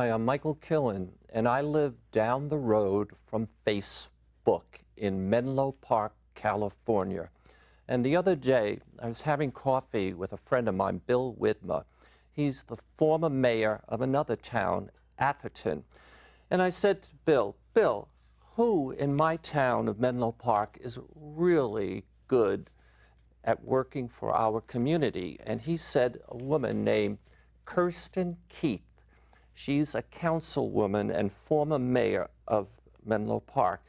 Hi, I'm Michael Killen, and I live down the road from Facebook in Menlo Park, California. And the other day, I was having coffee with a friend of mine, Bill Widmer. He's the former mayor of another town, Atherton. And I said to Bill, who in my town of Menlo Park is really good at working for our community? And he said a woman named Kirsten Keith. She's a councilwoman and former mayor of Menlo Park.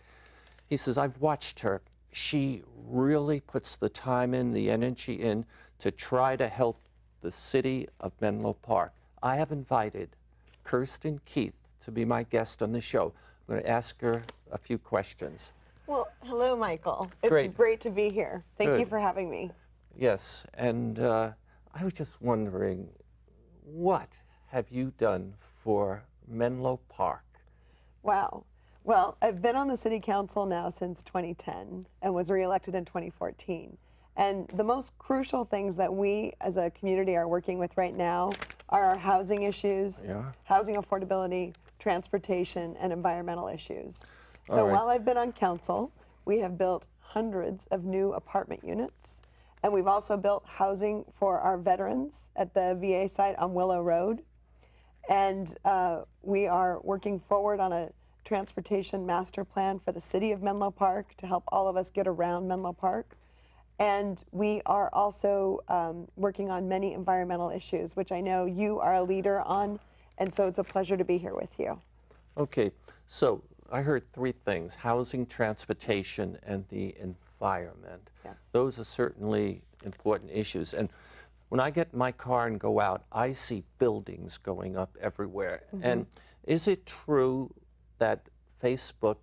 He says, I've watched her. She really puts the time in, the energy in to try to help the city of Menlo Park. I have invited Kirsten Keith to be my guest on the show. I'm going to ask her a few questions. Well, hello, Michael. It's great to be here. Thank you for having me. Yes, and I was just wondering, what have you done for Menlo Park? Wow. Well, I've been on the city council now since 2010 and was reelected in 2014. And the most crucial things that we as a community are working with right now are our housing issues, housing affordability, transportation, and environmental issues. So while I've been on council, we have built hundreds of new apartment units. And we've also built housing for our veterans at the VA site on Willow Road. And we are working forward on a transportation master plan for the city of Menlo Park to help all of us get around Menlo Park. And we are also working on many environmental issues, which I know you are a leader on. And so it's a pleasure to be here with you. Okay, so I heard three things: housing, transportation, and the environment. Yes. Those are certainly important issues. And when I get in my car and go out, I see buildings going up everywhere. And is it true that Facebook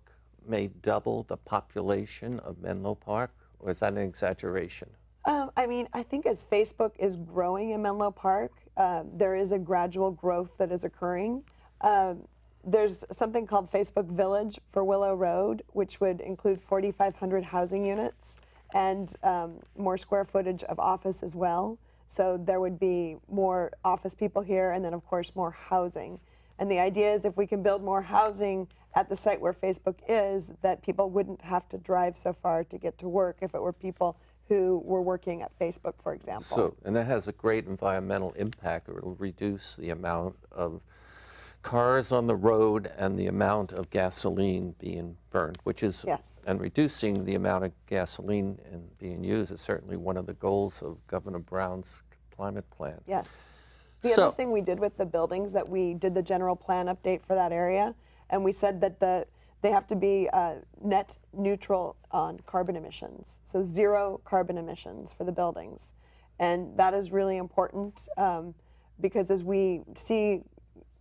may double the population of Menlo Park, or is that an exaggeration? I mean, I think as Facebook is growing in Menlo Park, there is a gradual growth that is occurring. There's something called Facebook Village for Willow Road, which would include 4,500 housing units and more square footage of office as well. So there would be more office people here, and then of course more housing. And the idea is if we can build more housing at the site where Facebook is, that people wouldn't have to drive so far to get to work if it were people who were working at Facebook, for example. So, and that has a great environmental impact. It will reduce the amount of cars on the road and the amount of gasoline being burned, which is, and reducing the amount of gasoline being used is certainly one of the goals of Governor Brown's climate plan. Yes. The other thing we did with the buildings, that we did the general plan update for that area, and we said that they have to be net neutral on carbon emissions, so 0 carbon emissions for the buildings. And that is really important because as we see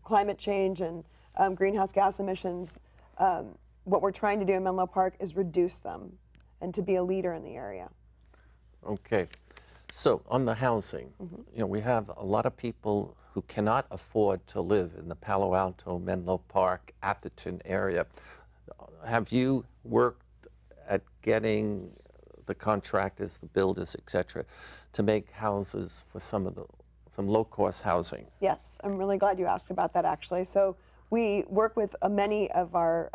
climate change and greenhouse gas emissions, what we're trying to do in Menlo Park is reduce them and to be a leader in the area. Okay. So on the housing, you know, we have a lot of people who cannot afford to live in the Palo Alto, Menlo Park, Atherton area. Have you worked at getting the contractors, the builders, et cetera, to make houses for some low-cost housing? Yes, I'm really glad you asked about that, actually. So we work with many of our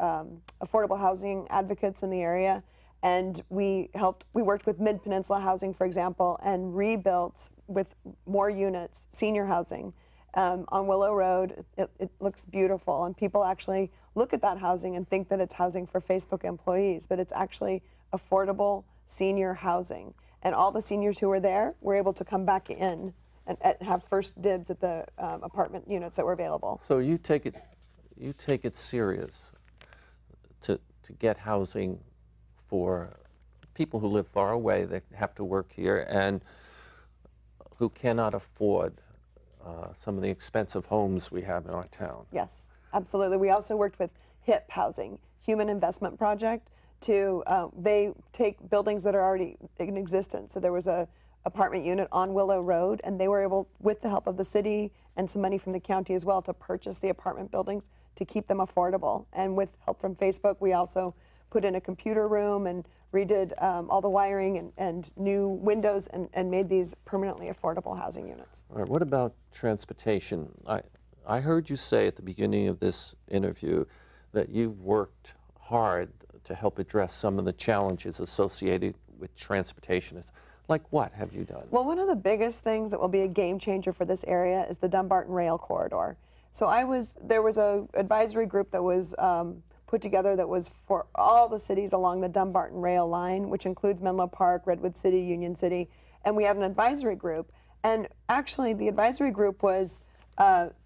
affordable housing advocates in the area, and we worked with Mid-Peninsula Housing, for example, and rebuilt with more units, senior housing, on Willow Road. It looks beautiful, and people actually look at that housing and think that it's housing for Facebook employees, but it's actually affordable senior housing. And all the seniors who were there were able to come back in and have first dibs at the apartment units that were available. So you take it serious to get housing for people who live far away, that have to work here, and who cannot afford some of the expensive homes we have in our town. Yes, absolutely. We also worked with HIP Housing, Human Investment Project, to they take buildings that are already in existence. So there was a apartment unit on Willow Road, and they were able, with the help of the city and some money from the county as well, to purchase the apartment buildings to keep them affordable. And with help from Facebook, we also put in a computer room and redid all the wiring and new windows and made these permanently affordable housing units. All right, what about transportation? I heard you say at the beginning of this interview that you've worked hard to help address some of the challenges associated with transportation. Like what have you done? Well, one of the biggest things that will be a game changer for this area is the Dumbarton Rail Corridor. So there was a advisory group that was put together that was for all the cities along the Dumbarton Rail line, which includes Menlo Park, Redwood City, Union City, and we had an advisory group. And actually, the advisory group was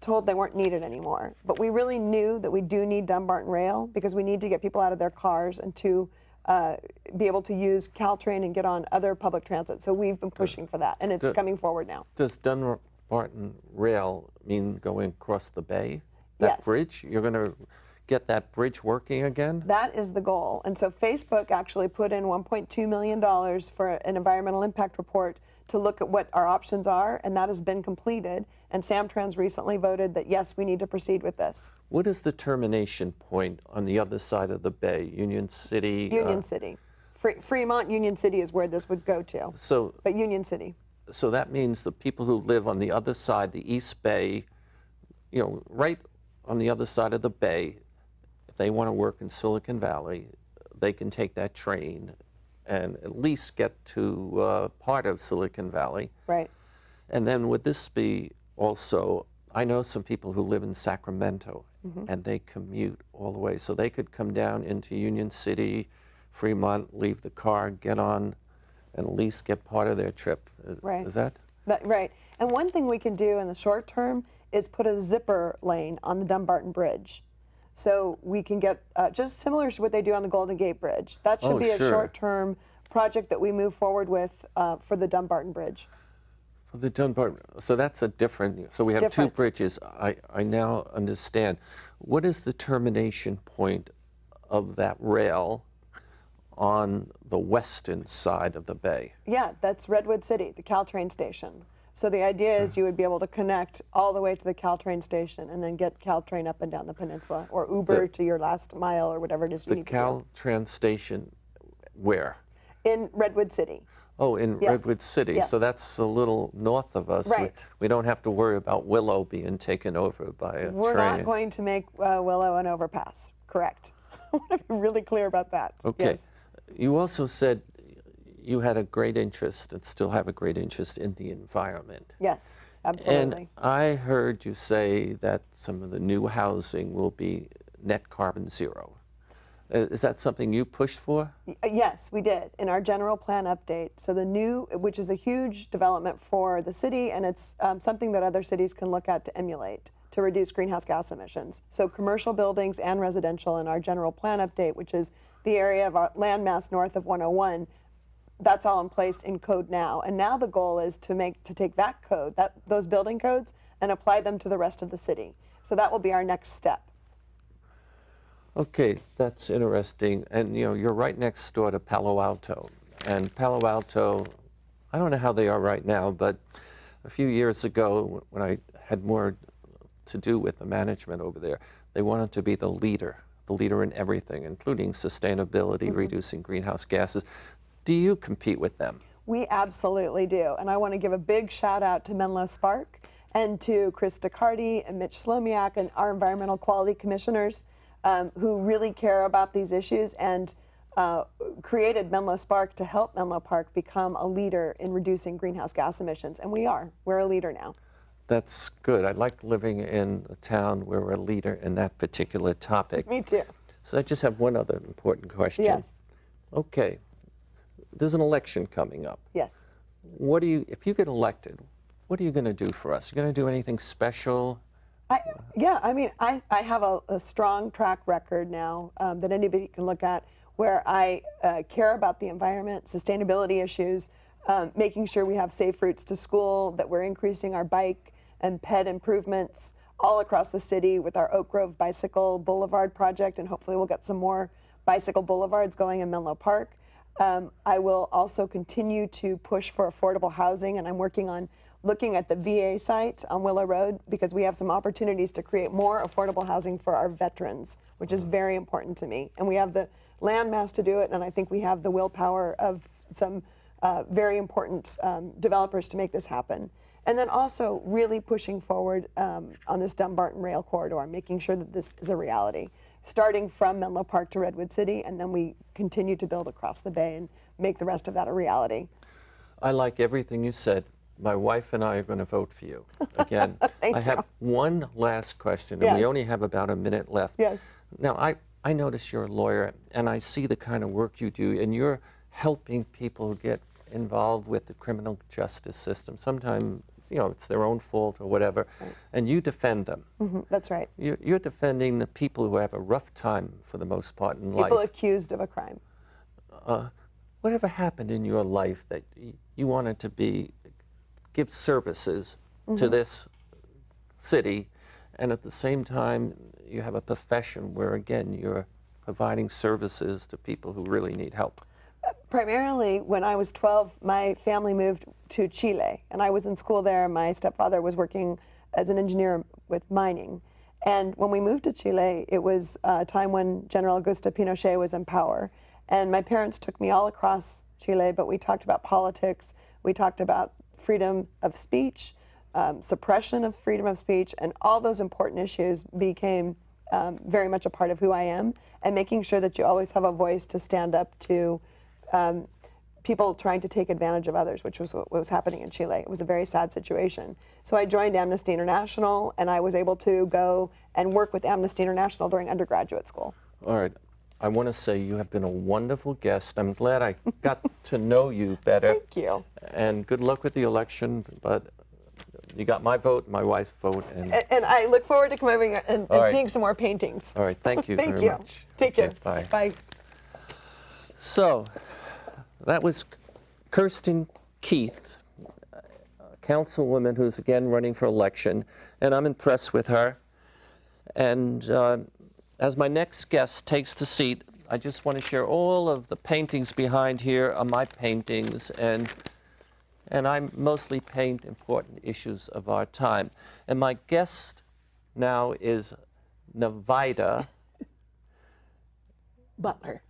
told they weren't needed anymore. But we really knew that we do need Dumbarton Rail because we need to get people out of their cars and to be able to use Caltrain and get on other public transit. So we've been pushing for that, and it's coming forward now. Does Dumbarton Rail mean going across the bay? That Yes. bridge? You're going to get that bridge working again? That is the goal. And so Facebook actually put in $1.2 million for an environmental impact report to look at what our options are, and that has been completed. And Samtrans recently voted that, yes, we need to proceed with this. What is the termination point on the other side of the bay? Union City? Union City. Fremont, Union City is where this would go to, but Union City. So that means the people who live on the other side, the East Bay, you know, right on the other side of the bay, if they want to work in Silicon Valley, they can take that train and at least get to part of Silicon Valley. Right. And then would this be also, I know some people who live in Sacramento and they commute all the way. So they could come down into Union City, Fremont, leave the car, get on, and at least get part of their trip. Right. Is that? Right. And one thing we can do in the short term is put a zipper lane on the Dumbarton Bridge. So we can get, just similar to what they do on the Golden Gate Bridge. That should be a short-term project that we move forward with for the Dumbarton Bridge. For the Dumbarton, so that's a different, so we have two bridges. I now understand. What is the termination point of that rail on the western side of the bay? Yeah, that's Redwood City, the Caltrain station. So the idea is you would be able to connect all the way to the Caltrain station and then get Caltrain up and down the peninsula, or Uber to your last mile, or whatever it is you need to do. The Caltrain station, where? In Redwood City. Oh, in Redwood City. Yes. So that's a little north of us. Right. We don't have to worry about Willow being taken over by a We're train. not going to make Willow an overpass. Correct. I want to be really clear about that. Okay. Yes. You also said you had a great interest and still have a great interest in the environment. Yes, absolutely. And I heard you say that some of the new housing will be net carbon zero. Is that something you pushed for? Yes, we did in our general plan update. So the new, which is a huge development for the city, and it's something that other cities can look at to emulate to reduce greenhouse gas emissions. So commercial buildings and residential in our general plan update, which is the area of our landmass north of 101, that's all in place in code now. And now the goal is to take that code, those building codes, and apply them to the rest of the city. So that will be our next step. Okay, that's interesting. And you know, you're right next door to Palo Alto. And Palo Alto, I don't know how they are right now, but a few years ago when I had more to do with the management over there, they wanted to be the leader in everything, including sustainability, reducing greenhouse gases. Do you compete with them? We absolutely do. And I want to give a big shout out to Menlo Spark and to Chris DeCarty and Mitch Slomiak and our environmental quality commissioners who really care about these issues and created Menlo Spark to help Menlo Park become a leader in reducing greenhouse gas emissions. And we are. We're a leader now. That's good. I like living in a town where we're a leader in that particular topic. Me too. So I just have one other important question. Yes. Okay. There's an election coming up. Yes. If you get elected, what are you going to do for us? You going to do anything special? Yeah, I mean, I have a strong track record now that anybody can look at where I care about the environment, sustainability issues, making sure we have safe routes to school, that we're increasing our bike and ped improvements all across the city with our Oak Grove Bicycle Boulevard project, and hopefully we'll get some more bicycle boulevards going in Menlo Park. I will also continue to push for affordable housing, and I'm working on looking at the VA site on Willow Road because we have some opportunities to create more affordable housing for our veterans, which is very important to me. And we have the land mass to do it, and I think we have the willpower of some very important developers to make this happen. And then also really pushing forward on this Dumbarton Rail Corridor, making sure that this is a reality, starting from Menlo Park to Redwood City, and then we continue to build across the bay and make the rest of that a reality. I like everything you said. My wife and I are going to vote for you again. Thank I you. have one last question, and we Yes. only have about a minute left. Yes. Now, I notice you're a lawyer, and I see the kind of work you do, and you're helping people get involved with the criminal justice system. Sometimes, you know, it's their own fault or whatever, Right. and you defend them. That's right. You're defending the people who have a rough time for the most part in life. People accused of a crime. Whatever happened in your life that you wanted to give services to this city, and at the same time you have a profession where again you're providing services to people who really need help? Primarily, when I was 12, my family moved to Chile, and I was in school there. My stepfather was working as an engineer with mining. And when we moved to Chile, it was a time when General Augusto Pinochet was in power. And my parents took me all across Chile, but we talked about politics, we talked about freedom of speech, suppression of freedom of speech, and all those important issues became very much a part of who I am, and making sure that you always have a voice to stand up to people trying to take advantage of others, which was what was happening in Chile. It was a very sad situation. So I joined Amnesty International, and I was able to go and work with Amnesty International during undergraduate school. All right. I want to say you have been a wonderful guest. I'm glad I got to know you better. Thank you. And good luck with the election, but you got my vote, my wife's vote. And I look forward to coming and right. seeing some more paintings. All right, thank you Thank very you. much. Take care. Bye. Bye. So, that was Kirsten Keith, a councilwoman who's again running for election, and I'm impressed with her. And as my next guest takes the seat, I just want to share all of the paintings behind here are my paintings, and I mostly paint important issues of our time. And my guest now is Navida Butler.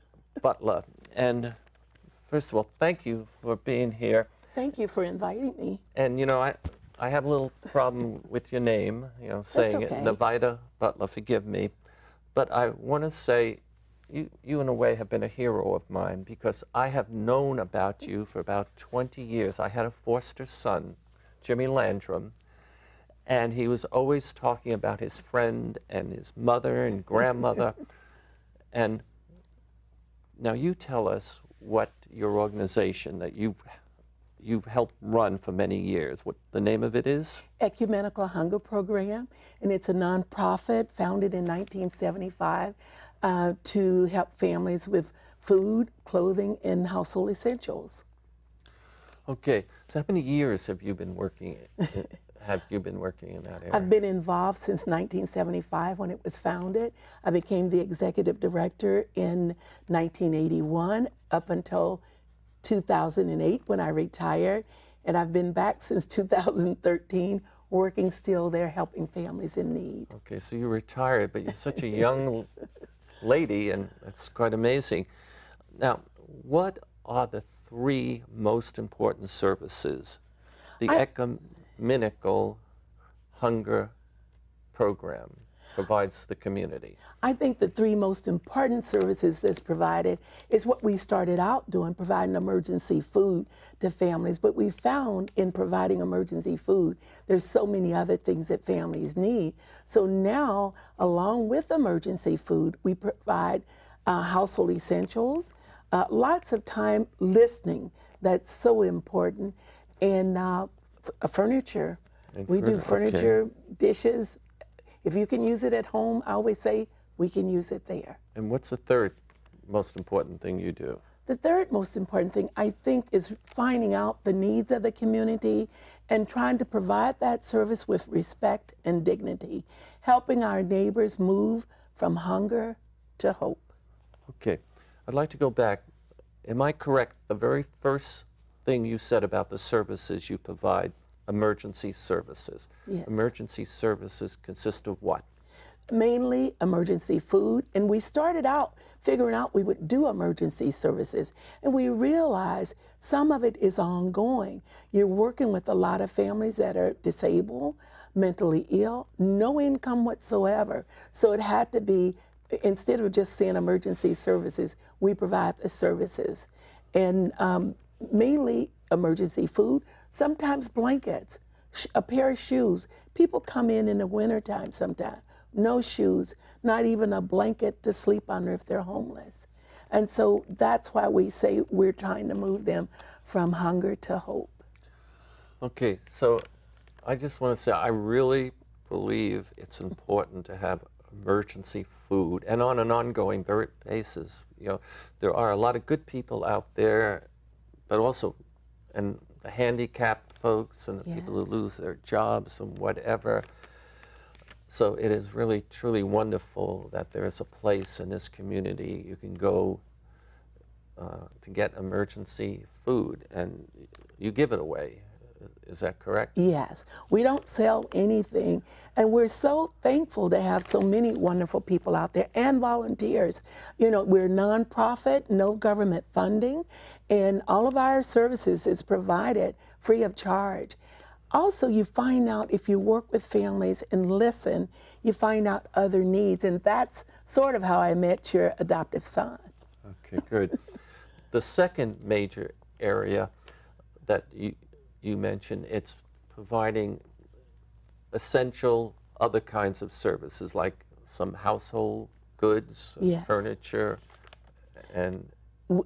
And first of all, thank you for being here. Thank you for inviting me. And you know, I have a little problem with your name, you know, saying okay. it, Navida Butler, forgive me. But I want to say, you in a way have been a hero of mine, because I have known about you for about 20 years. I had a foster son, Jimmy Landrum, and he was always talking about his friend and his mother and grandmother. And now you tell us what your organization that you've helped run for many years, what the name of it is? Ecumenical Hunger Program, and it's a nonprofit founded in 1975 to help families with food, clothing, and household essentials. Okay, so how many years have you been working in that area? I've been involved since 1975 when it was founded. I became the executive director in 1981 up until 2008 when I retired, and I've been back since 2013 working still there helping families in need. Okay, so you retired, but you're such a young lady, and that's quite amazing. Now, what are the three most important services the Ecumenical Hunger Program provides the community? I think the three most important services that's provided is what we started out doing, providing emergency food to families. But we found in providing emergency food, there's so many other things that families need. So now, along with emergency food, we provide household essentials, lots of time listening, that's so important, and furniture. We do furniture, dishes. If you can use it at home, I always say we can use it there. And what's the third most important thing you do? The third most important thing, I think, is finding out the needs of the community and trying to provide that service with respect and dignity, helping our neighbors move from hunger to hope. Okay, I'd like to go back. Am I correct? The very first thing you said about the services you provide, emergency services. Yes. Emergency services consist of what? mainly emergency food. And we started out figuring out we would do emergency services. And we realized some of it is ongoing. You're working with a lot of families that are disabled, mentally ill, no income whatsoever. So it had to be, instead of just saying emergency services, we provide the services. And mainly emergency food, sometimes blankets, a pair of shoes. People come in the wintertime sometimes, no shoes, not even a blanket to sleep under if they're homeless. And so that's why we say we're trying to move them from hunger to hope. Okay, so I just want to say I really believe it's important to have emergency food, and on an ongoing basis. You know, there are a lot of good people out there, but also, and the handicapped folks and the people who lose their jobs and whatever. So it is really, truly wonderful that there is a place in this community you can go to get emergency food, and you give it away. Is that correct? Yes, we don't sell anything, and we're so thankful to have so many wonderful people out there and volunteers. You know, we're nonprofit, no government funding, and all of our services is provided free of charge. Also, you find out if you work with families and listen, you find out other needs, and that's sort of how I met your adoptive son. Okay, good. The second major area that you mentioned, it's providing essential other kinds of services like some household goods, furniture, and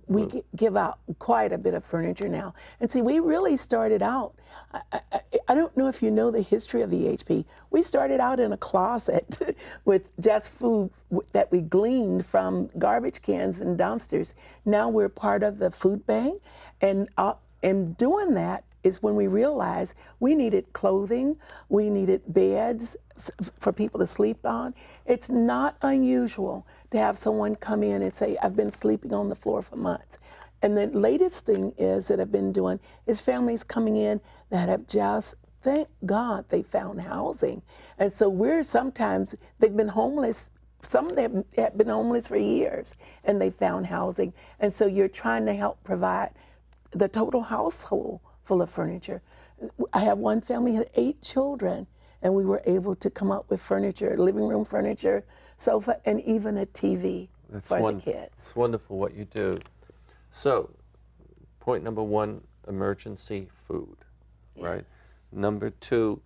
we give out quite a bit of furniture now. And see, we really started out, I don't know if you know the history of EHP. We started out in a closet with just food that we gleaned from garbage cans and dumpsters. Now we're part of the food bank, and doing that is when we realized we needed clothing, we needed beds for people to sleep on. It's not unusual to have someone come in and say, I've been sleeping on the floor for months. And the latest thing is that I've been doing is families coming in that have just, thank God, they found housing. And so sometimes, they've been homeless. Some of them have been homeless for years, and they found housing. And so you're trying to help provide the total household full of furniture. I have one family had 8 children, and we were able to come up with furniture, living room furniture, sofa, and even a TV for the kids. It's wonderful what you do. So, point number 1, emergency food, right? Number 2,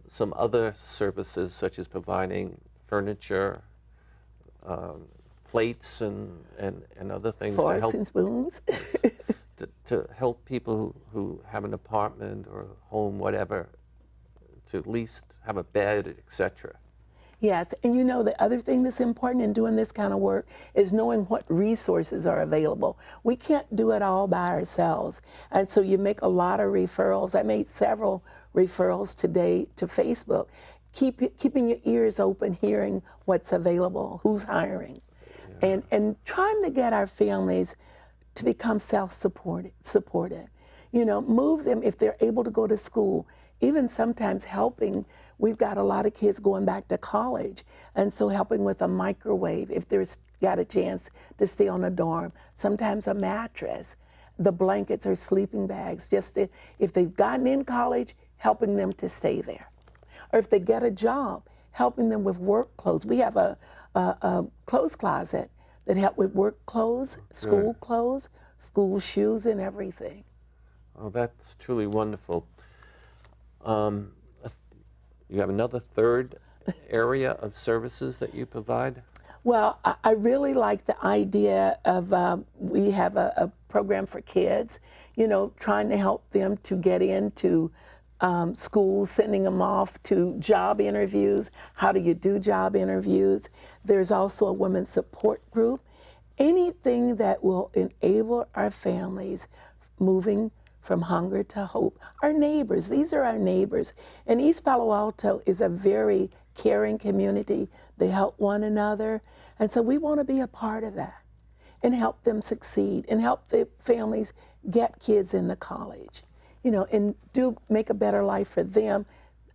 some other services such as providing furniture, plates, and other things to help. Forks and spoons. to help people who have an apartment or a home, whatever, to at least have a bed, etc. Yes, and you know the other thing that's important in doing this kind of work is knowing what resources are available. We can't do it all by ourselves, and so you make a lot of referrals. I made several referrals today to Facebook, keeping your ears open, hearing what's available, who's hiring, and trying to get our families to become self-supported. You know, move them if they're able to go to school, even sometimes helping. We've got a lot of kids going back to college, and so helping with a microwave if there's got a chance to stay on a dorm, sometimes a mattress, the blankets or sleeping bags, just if they've gotten in college, helping them to stay there. Or if they get a job, helping them with work clothes. We have a clothes closet that help with work clothes, school clothes, school shoes, and everything. Oh, that's truly wonderful. You have another third area of services that you provide? Well, I really like the idea of we have a program for kids, you know, trying to help them to get into schools, sending them off to job interviews. How do you do job interviews? There's also a women's support group. Anything that will enable our families moving from hunger to hope. Our neighbors, these are our neighbors. And East Palo Alto is a very caring community. They help one another. And so we want to be a part of that and help them succeed and help the families get kids into college, you know, and do make a better life for them.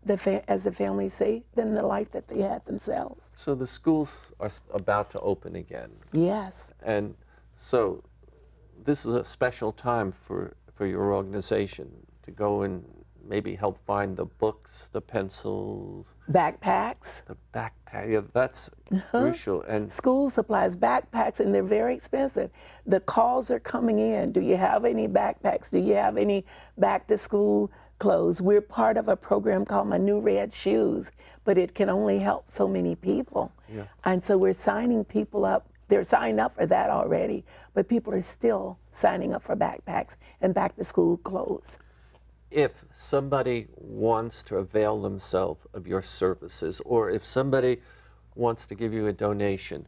as the families say, than the life that they had themselves. So the schools are about to open again. Yes. And so this is a special time for your organization to go and maybe help find the books, the pencils. Backpacks. The backpack, yeah, that's crucial. And school supplies, backpacks, and they're very expensive. The calls are coming in. Do you have any backpacks? Do you have any back to school clothes? We're part of a program called My New Red Shoes, but it can only help so many people. Yeah. And so we're signing people up. They're signed up for that already, but people are still signing up for backpacks and back to school clothes. If somebody wants to avail themselves of your services, or if somebody wants to give you a donation,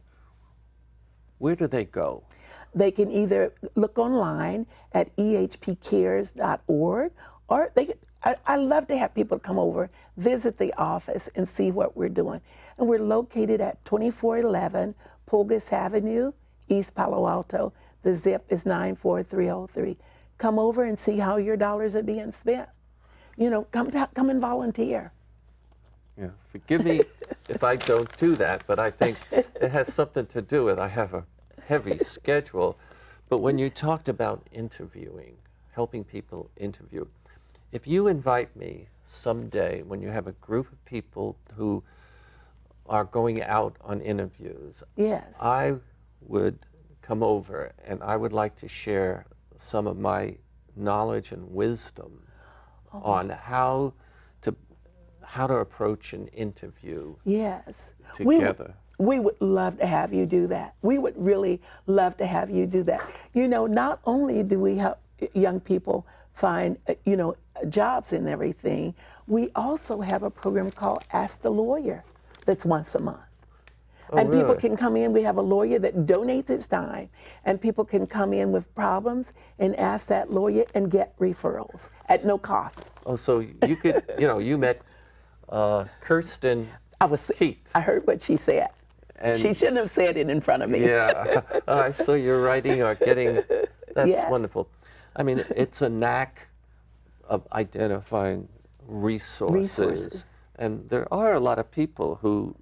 where do they go? They can either look online at ehpcares.org, or I love to have people come over, visit the office, and see what we're doing. And we're located at 2411 Pulgas Avenue, East Palo Alto. The zip is 94303. Come over and see how your dollars are being spent. You know, come and volunteer. Yeah, forgive me if I don't do that, but I think it has something to do with I have a heavy schedule. But when you talked about interviewing, helping people interview, if you invite me someday when you have a group of people who are going out on interviews, yes, I would come over and I would like to share some of my knowledge and wisdom on how to approach an interview. Yes. Together. We would love to have you do that. We would really love to have you do that. You know, not only do we help young people find, you know, jobs and everything, we also have a program called Ask the Lawyer that's once a month. Oh, and people really? can come in. We have a lawyer that donates his time, and people can come in with problems and ask that lawyer and get referrals at no cost. Oh, so you could, you know, you met Kirsten Keith. I heard what she said. And she shouldn't have said it in front of me. Yeah, I saw your writing or getting, that's Yes. wonderful. I mean, it's a knack of identifying resources. And there are a lot of people who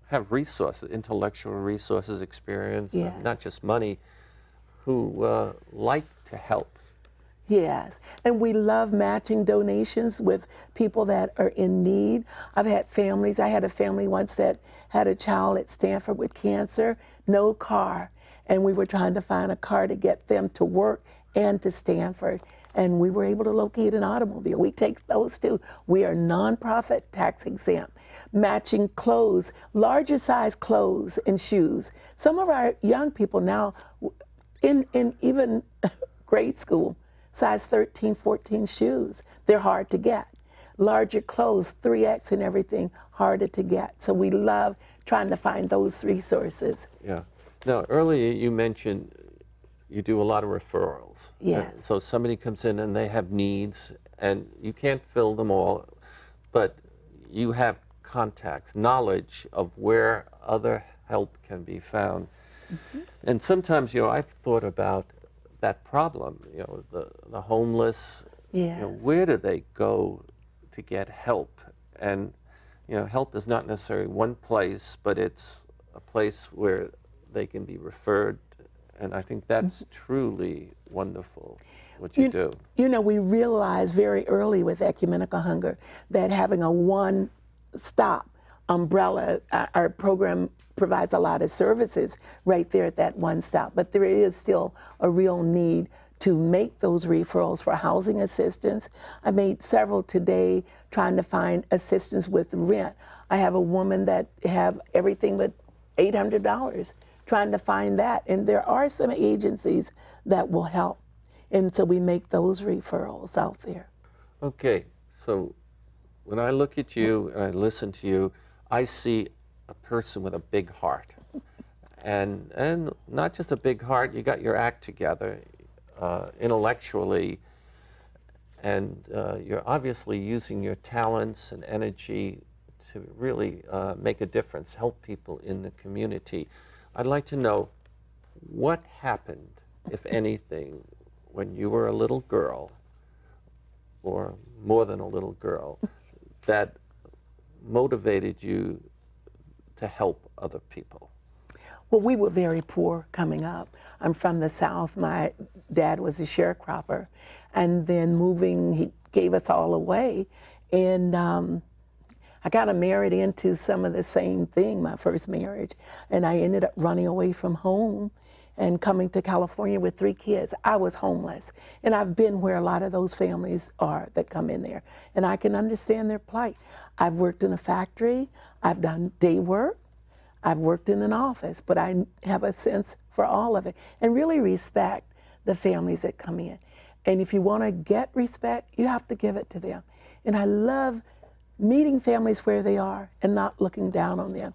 have resources, intellectual resources, experience, Yes. not just money, who like to help. Yes, and we love matching donations with people that are in need. I've had families, I had a family once that had a child at Stanford with cancer, no car, and we were trying to find a car to get them to work and to Stanford, and we were able to locate an automobile. We take those too. We are nonprofit, tax exempt. Matching clothes, larger size clothes and shoes. Some of our young people now, in even grade school, size 13, 14 shoes. They're hard to get. Larger clothes, 3X and everything, harder to get. So we love trying to find those resources. Yeah. Now, earlier you mentioned you do a lot of referrals. Yes. So somebody comes in and they have needs, and you can't fill them all, but you have contacts, knowledge of where other help can be found. Mm-hmm. And sometimes, you know, I've thought about that problem, you know, the homeless, Yes. you know, where do they go to get help? And, you know, help is not necessarily one place, but it's a place where they can be referred. And I think that's truly wonderful, what you do. You know, we realized very early with Ecumenical Hunger that having a one-stop umbrella, our program provides a lot of services right there at that one stop, but there is still a real need to make those referrals for housing assistance. I made several today trying to find assistance with rent. I have a woman that have everything but $800 trying to find that, and there are some agencies that will help, and so we make those referrals out there. Okay, so when I look at you and I listen to you, I see a person with a big heart, and not just a big heart. You got your act together intellectually, and you're obviously using your talents and energy to really make a difference, help people in the community. I'd like to know what happened, if anything, when you were a little girl, or more than a little girl, that motivated you to help other people? Well, we were very poor coming up. I'm from the South. My dad was a sharecropper. And then moving, he gave us all away. And I kind of married into some of the same thing, my first marriage. And I ended up running away from home and coming to California with 3 kids. I was homeless. And I've been where a lot of those families are that come in there. And I can understand their plight. I've worked in a factory. I've done day work. I've worked in an office, but I have a sense for all of it and really respect the families that come in. And if you want to get respect, you have to give it to them. And I love meeting families where they are and not looking down on them.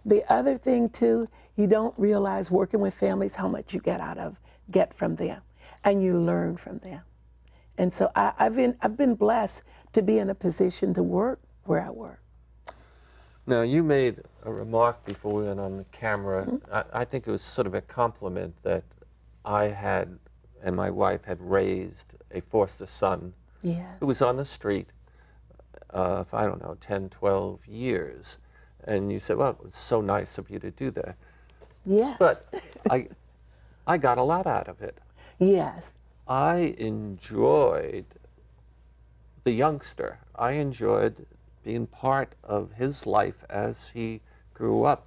The other thing too, you don't realize working with families how much you get from them, and you learn from them. And so I've been blessed to be in a position to work where I work. Now, you made a remark before we went on the camera. I think it was sort of a compliment that I had and my wife had raised a foster son who was on the street for, I don't know, 10, 12 years. And you said, well, it was so nice of you to do that. Yes. But I got a lot out of it. Yes. I enjoyed the youngster. I enjoyed being part of his life as he grew up.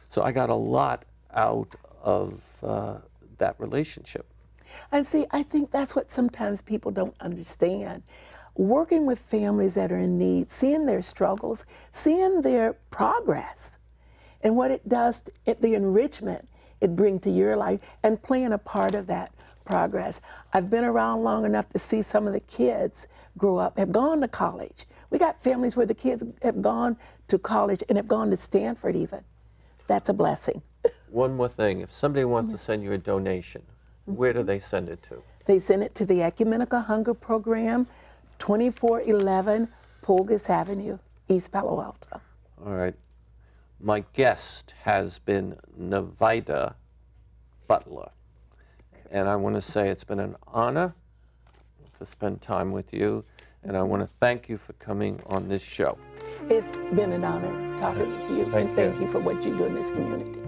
So I got a lot out of that relationship. And see, I think that's what sometimes people don't understand. Working with families that are in need, seeing their struggles, seeing their progress, and what it does, the enrichment it brings to your life, and playing a part of that progress. I've been around long enough to see some of the kids grow up, have gone to college. We got families where the kids have gone to college and have gone to Stanford even. That's a blessing. One more thing, if somebody wants to send you a donation, where do they send it to? They send it to the Ecumenical Hunger Program, 2411 Pulgas Avenue, East Palo Alto. All right. My guest has been Nevida Butler. And I want to say it's been an honor to spend time with you. And I want to thank you for coming on this show. It's been an honor talking with you, and thank you for what you do in this community.